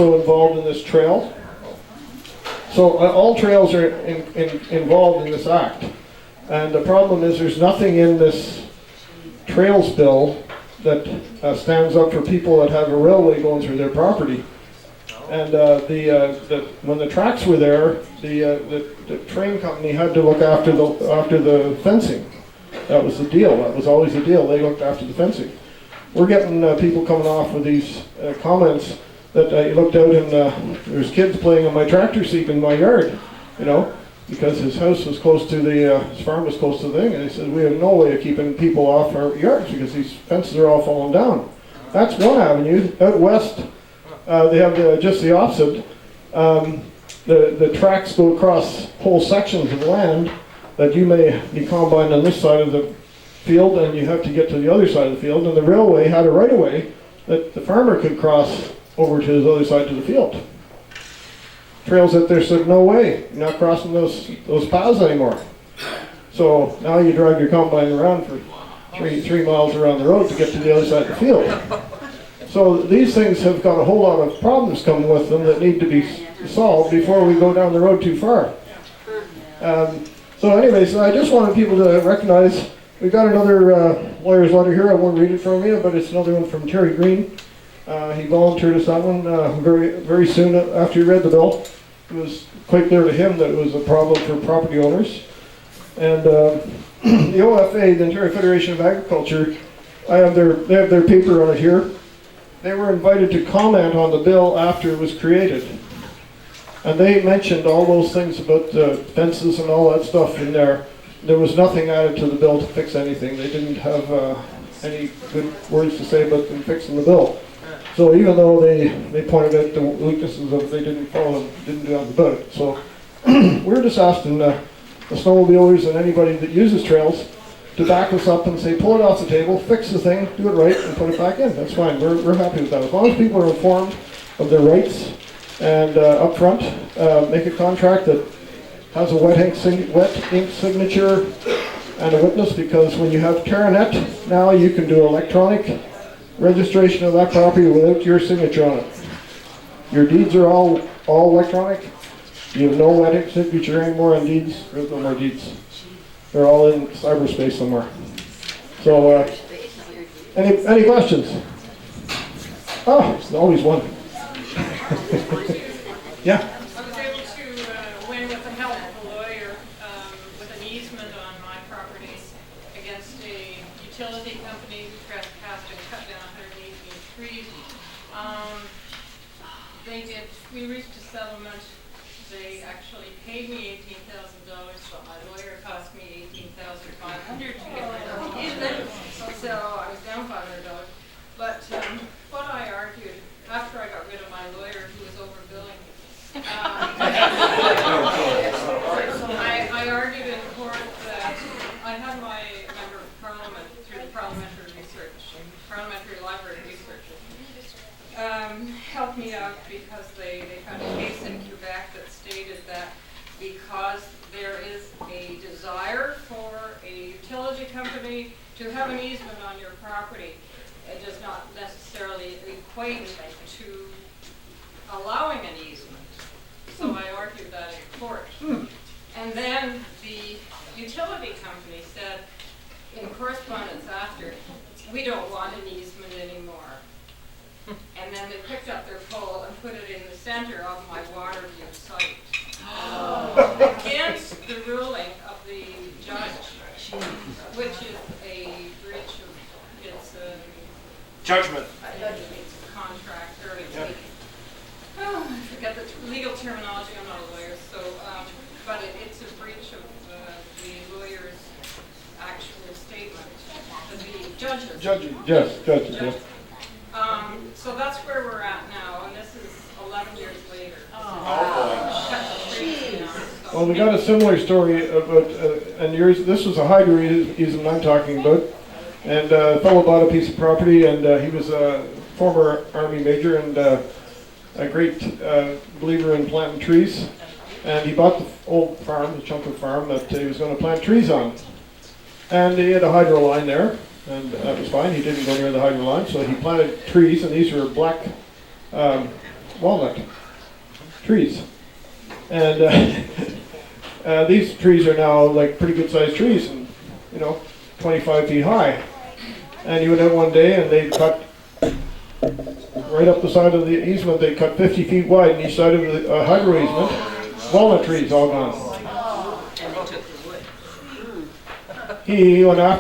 involved in this trail. So all trails are involved in this act. And the problem is there's nothing in this trails bill that stands up for people that have a railway going through their property. And when the tracks were there, the train company had to look after the fencing. That was the deal. That was always the deal. They looked after the fencing. We're getting people coming off with these comments that I looked out and there's kids playing on my tractor seat in my yard, you know, because his house was close to his farm was close to the thing, and he said, we have no way of keeping people off our yards because these fences are all falling down. That's one avenue. Out west, they have just the opposite. The tracks go across whole sections of land that you may be combined on this side of the field and you have to get to the other side of the field, and the railway had a right-of-way that the farmer could cross over to the other side of the field. Trails that there said, no way, you're not crossing those paths anymore. So now you drag your combine around for three miles around the road to get to the other side of the field. So these things have got a whole lot of problems coming with them that need to be solved before we go down the road too far. So anyways, I just wanted people to recognize, we've got another lawyer's letter here. I won't read it from you, but it's another one from Terry Green. He volunteered us that one very soon after he read the bill. It was quite clear to him that it was a problem for property owners. And the OFA, the Ontario Federation of Agriculture, they have their paper on it here. They were invited to comment on the bill after it was created. And they mentioned all those things about fences and all that stuff in there. There was nothing added to the bill to fix anything. They didn't have any good words to say about them fixing the bill. So even though they pointed out the weaknesses of they didn't follow them, didn't do anything about it. So we're just asking the snowmobilers and anybody that uses trails to back us up and say, pull it off the table, fix the thing, do it right, and put it back in. That's fine. We're happy with that. As long as people are informed of their rights and up front, make a contract that has a wet ink signature and a witness, because when you have Terranet, now you can do electronic registration of that property without your signature on it. Your deeds are all electronic. You have no wet ink signature anymore on deeds. There's no more deeds. They're all in cyberspace somewhere. So, any questions? Oh, there's always one. Yeah. I was able to win with the help of a lawyer with an easement on my property against a utility company who trespassed and cut down 118 trees. We reached a settlement. They actually paid me $18,000, but my lawyer cost me $18,500 to get rid of the easement. So I was down $500. But what I argued after I got rid of my lawyer, who was overbilling, I argued in court that I had my member of parliament through the parliamentary library research help me out, because they found a case in Quebec that stated that because there is a desire for a utility company to have an easement on your property, it does not necessarily equate to allowing an easement. So I argued that in court. And then the utility company said, in correspondence after, we don't want an easement anymore. And then they picked up their pole and put it in the center of my Waterview site. Against the ruling of the judge, which is a breach of its Judgment. It's a contract, or I forget the legal terminology, I'm not a lawyer, so, but it's a breach of the lawyer's actual statement, the judge's. Judges. So that's where we're at now, and this is 11 years later. Well, we got a similar story about, and yours. This was a hydro easement I'm talking about, and a fellow bought a piece of property, and he was a former Army major and a great believer in planting trees, and he bought the old farm, the chunk of farm that he was going to plant trees on, and he had a hydro line there. And that was fine. He didn't go near the hydro line, so he planted trees, and these were black walnut trees. And these trees are now like pretty good sized trees, and 25 feet high. And you went out one day and they cut right up the side of the easement, they cut 50 feet wide on each side of the hydro easement. Walnut trees all gone. He went after